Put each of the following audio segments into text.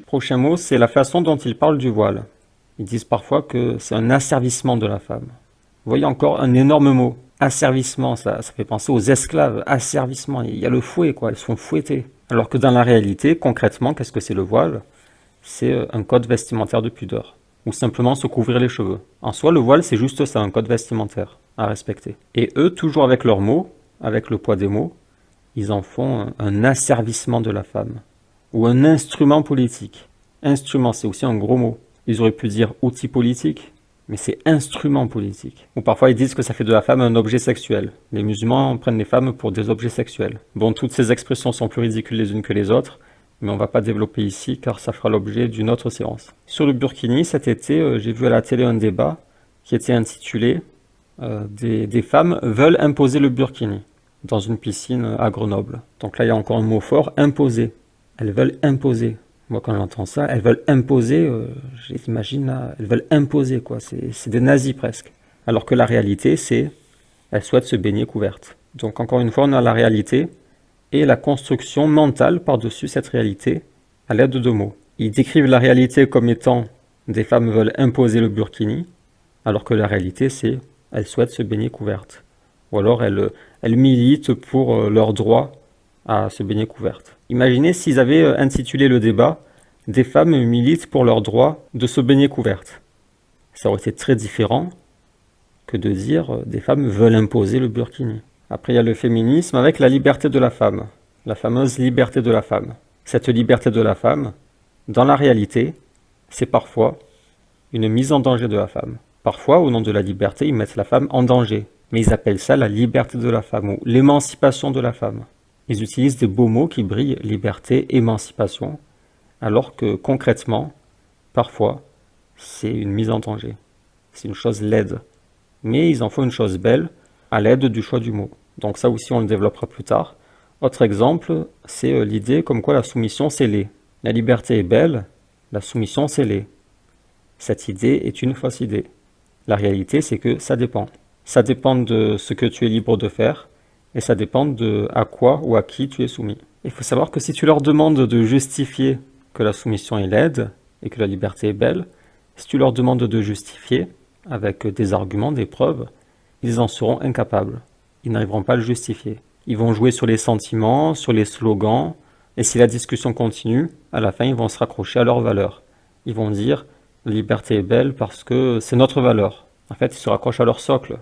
Prochain mot, c'est la façon dont ils parlent du voile. Ils disent parfois que c'est un asservissement de la femme. Vous voyez encore un énorme mot. Asservissement, ça fait penser aux esclaves. Asservissement, il y a le fouet, quoi. Elles sont fouettées. Alors que dans la réalité, concrètement, qu'est-ce que c'est le voile? C'est un code vestimentaire de pudeur. Ou simplement se couvrir les cheveux. En soi, le voile, c'est juste ça, un code vestimentaire à respecter. Et eux, toujours avec leurs mots, avec le poids des mots, ils en font un asservissement de la femme. Ou un instrument politique. Instrument, c'est aussi un gros mot. Ils auraient pu dire outil politique, mais c'est instrument politique. Ou parfois ils disent que ça fait de la femme un objet sexuel. Les musulmans prennent les femmes pour des objets sexuels. Bon, toutes ces expressions sont plus ridicules les unes que les autres, mais on va pas développer ici car ça fera l'objet d'une autre séance. Sur le burkini, cet été, j'ai vu à la télé un débat qui était intitulé des femmes veulent imposer le burkini dans une piscine à Grenoble. Donc là, il y a encore un mot fort, imposer. Elles veulent imposer. Moi, quand j'entends ça, elles veulent imposer, j'imagine là, elles veulent imposer, quoi. C'est des nazis presque. Alors que la réalité, c'est, elles souhaitent se baigner couvertes. Donc encore une fois, on a la réalité et la construction mentale par-dessus cette réalité à l'aide de mots. Ils décrivent la réalité comme étant des femmes veulent imposer le burkini, alors que la réalité, c'est, elles souhaitent se baigner couvertes. Ou alors, elles militent pour leur droit à se baigner couvertes. Imaginez s'ils avaient intitulé le débat « Des femmes militent pour leur droit de se baigner couvertes ». Ça aurait été très différent que de dire « Des femmes veulent imposer le burkini ». Après, il y a le féminisme avec la liberté de la femme, la fameuse liberté de la femme. Cette liberté de la femme, dans la réalité, c'est parfois une mise en danger de la femme. Parfois, au nom de la liberté, ils mettent la femme en danger. Mais ils appellent ça la liberté de la femme ou l'émancipation de la femme. Ils utilisent des beaux mots qui brillent, liberté, émancipation, alors que concrètement, parfois, c'est une mise en danger. C'est une chose laide. Mais ils en font une chose belle à l'aide du choix du mot. Donc ça aussi, on le développera plus tard. Autre exemple, c'est l'idée comme quoi la soumission, c'est laid. La liberté est belle, la soumission, c'est laid. Cette idée est une fausse idée. La réalité, c'est que ça dépend. Ça dépend de ce que tu es libre de faire, et ça dépend de à quoi ou à qui tu es soumis. Il faut savoir que si tu leur demandes de justifier que la soumission est laide et que la liberté est belle, si tu leur demandes de justifier avec des arguments, des preuves, ils en seront incapables. Ils n'arriveront pas à le justifier. Ils vont jouer sur les sentiments, sur les slogans, et si la discussion continue, à la fin, ils vont se raccrocher à leurs valeurs. Ils vont dire « la liberté est belle parce que c'est notre valeur ». En fait, ils se raccrochent à leur socle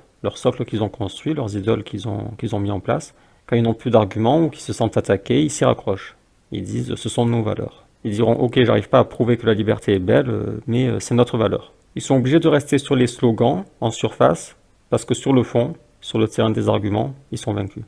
qu'ils ont construit, leurs idoles qu'ils ont mis en place. Quand ils n'ont plus d'arguments ou qu'ils se sentent attaqués, ils s'y raccrochent. Ils disent « ce sont nos valeurs ». Ils diront « ok, j'arrive pas à prouver que la liberté est belle, mais c'est notre valeur ». Ils sont obligés de rester sur les slogans, en surface, parce que sur le fond, sur le terrain des arguments, ils sont vaincus.